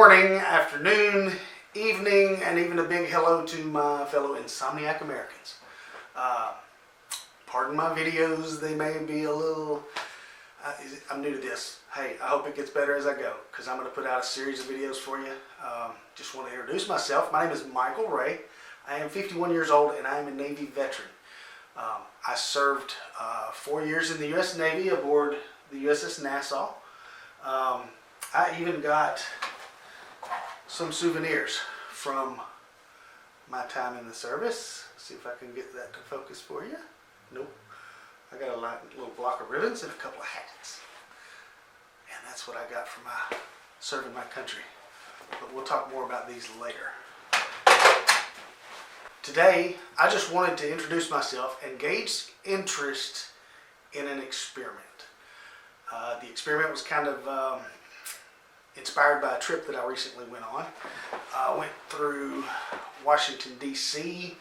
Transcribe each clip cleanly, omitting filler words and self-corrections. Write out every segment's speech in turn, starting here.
morning, afternoon, evening, and even a big hello to my fellow insomniac Americans. Pardon my videos, they may be a little, I'm new to this. Hey, I hope it gets better as I go, because I'm going to put out a series of videos for you. Just want to introduce myself. My name is Michael Ray. I am 51 years old and I am a Navy veteran. I served 4 years in the U.S. Navy aboard the USS Nassau. I even got some souvenirs from my time in the service. See if I can get that to focus for you. Nope. I got a little block of ribbons and a couple of hats. And that's what I got from serving my country. But we'll talk more about these later. Today, I just wanted to introduce myself and gauge interest in an experiment. The experiment was kind of inspired by a trip that I recently went on. I went through Washington, D.C.,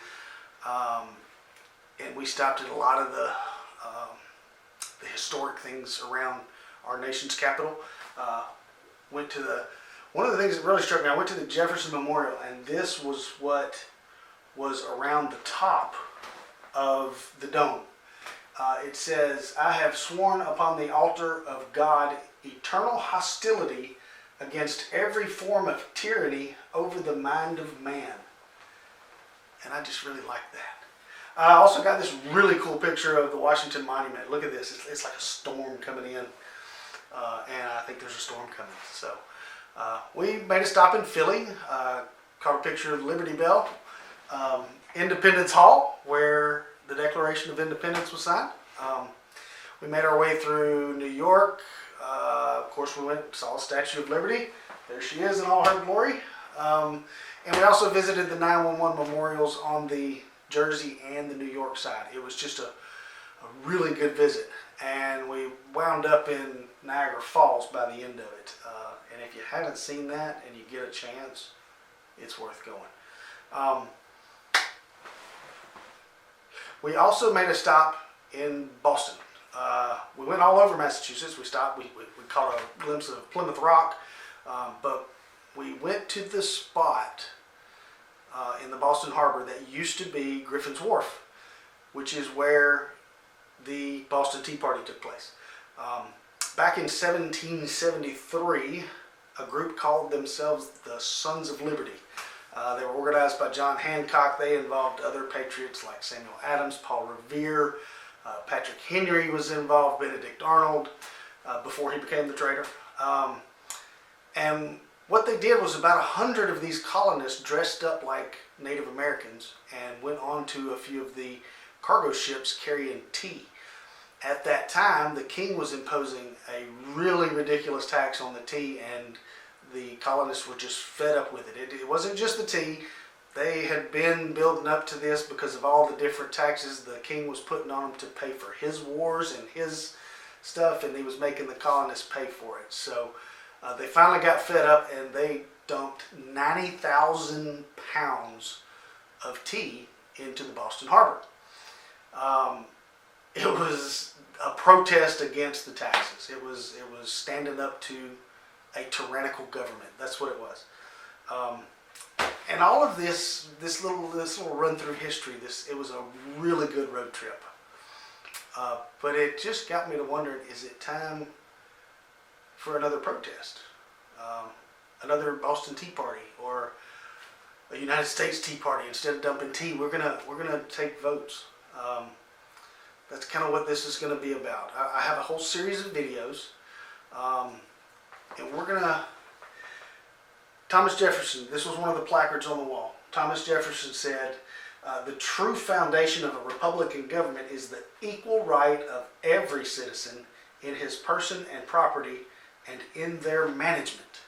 and we stopped at a lot of the historic things around our nation's capital. Went to one of the things that really struck me, I went to the Jefferson Memorial, and this was what was around the top of the dome. It says, "I have sworn upon the altar of God eternal hostility against every form of tyranny over the mind of man." And I just really like that. I also got this really cool picture of the Washington Monument. Look at this. It's like a storm coming in. And I think there's a storm coming. So we made a stop in Philly. Caught a picture of Liberty Bell. Independence Hall, where the Declaration of Independence was signed. We made our way through New York. Of course, we went and saw the Statue of Liberty. There she is in all her glory. And we also visited the 9/11 memorials on the Jersey and the New York side. It was just a really good visit. And we wound up in Niagara Falls by the end of it. And if you haven't seen that and you get a chance, it's worth going. We also made a stop in Boston. We went all over Massachusetts. We stopped, we caught a glimpse of Plymouth Rock, but we went to the spot in the Boston Harbor that used to be Griffin's Wharf, which is where the Boston Tea Party took place. Back in 1773, a group called themselves the Sons of Liberty. They were organized by John Hancock. They involved other patriots like Samuel Adams, Paul Revere, Patrick Henry was involved, Benedict Arnold, before he became the traitor. And what they did was about 100 of these colonists dressed up like Native Americans and went on to a few of the cargo ships carrying tea. At that time, the king was imposing a really ridiculous tax on the tea, and the colonists were just fed up with it. It wasn't just the tea. They had been building up to this because of all the different taxes the king was putting on them to pay for his wars and his stuff, and he was making the colonists pay for it. So they finally got fed up, and they dumped 90,000 pounds of tea into the Boston Harbor. It was a protest against the taxes. It was standing up to a tyrannical government. That's what it was. And all of this little run through history, it was a really good road trip. But it just got me to wondering, is it time for another protest? Another Boston Tea Party or a United States Tea Party? Instead of dumping tea, we're gonna take votes. That's kind of what this is going to be about. I have a whole series of videos. And we're gonna, Thomas Jefferson, this was one of the placards on the wall. Thomas Jefferson said, "The true foundation of a republican government is the equal right of every citizen in his person and property and in their management."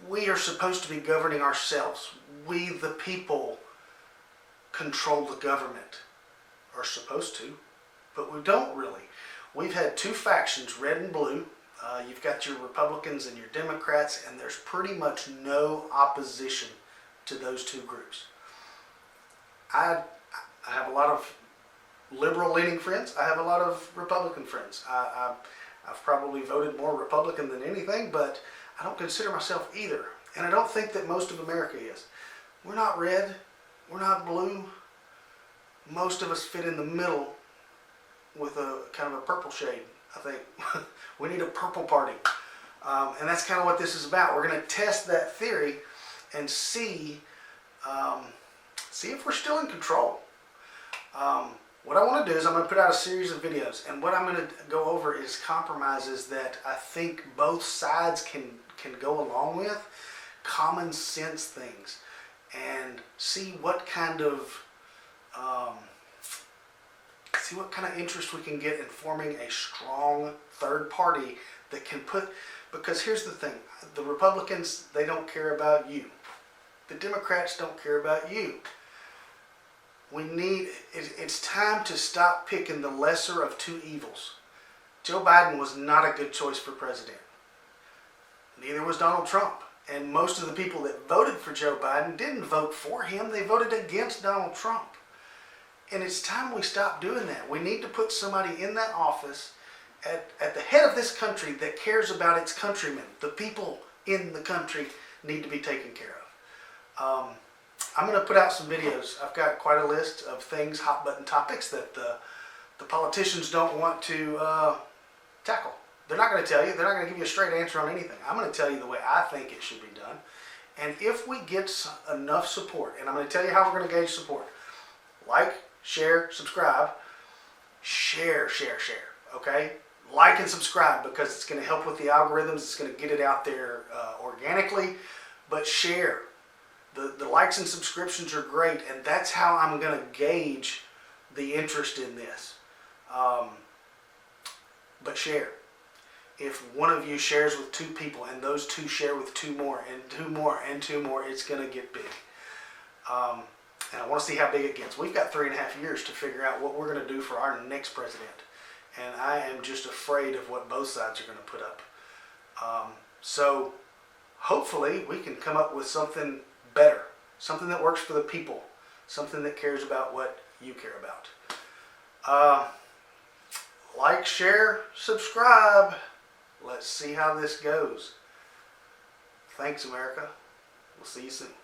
We are supposed to be governing ourselves. We, the people, control the government. Are supposed to, but we don't really. We've had two factions, red and blue. You've got your Republicans and your Democrats, and there's pretty much no opposition to those two groups. I have a lot of liberal-leaning friends. I have a lot of Republican friends. I've probably voted more Republican than anything, but I don't consider myself either. And I don't think that most of America is. We're not red. We're not blue. Most of us fit in the middle with a kind of a purple shade, I think. We need a purple party. And that's kind of what this is about. We're going to test that theory and see if we're still in control. What I want to do is I'm going to put out a series of videos, and what I'm going to go over is compromises that I think both sides can go along with, common sense things, and see what kind of interest we can get in forming a strong third party that can because here's the thing, the Republicans, they don't care about you. The Democrats don't care about you. It's time to stop picking the lesser of two evils. Joe Biden was not a good choice for president. Neither was Donald Trump. And most of the people that voted for Joe Biden didn't vote for him. They voted against Donald Trump. And it's time we stop doing that. We need to put somebody in that office at the head of this country that cares about its countrymen. The people in the country need to be taken care of. I'm going to put out some videos. I've got quite a list of things, hot button topics that the politicians don't want to tackle. They're not going to tell you. They're not going to give you a straight answer on anything. I'm going to tell you the way I think it should be done. And if we get enough support, and I'm going to tell you how we're going to gauge support. Like, share, subscribe. Share, okay? Like and subscribe because it's going to help with the algorithms. It's going to get it out there organically. But share. The likes and subscriptions are great, and that's how I'm going to gauge the interest in this. But share. If one of you shares with two people and those two share with two more and two more and two more, it's going to get big. And I want to see how big it gets. We've got 3.5 years to figure out what we're going to do for our next president. And I am just afraid of what both sides are going to put up. So hopefully we can come up with something better, something that works for the people, something that cares about what you care about. Like, share, subscribe. Let's see how this goes. Thanks, America. We'll see you soon.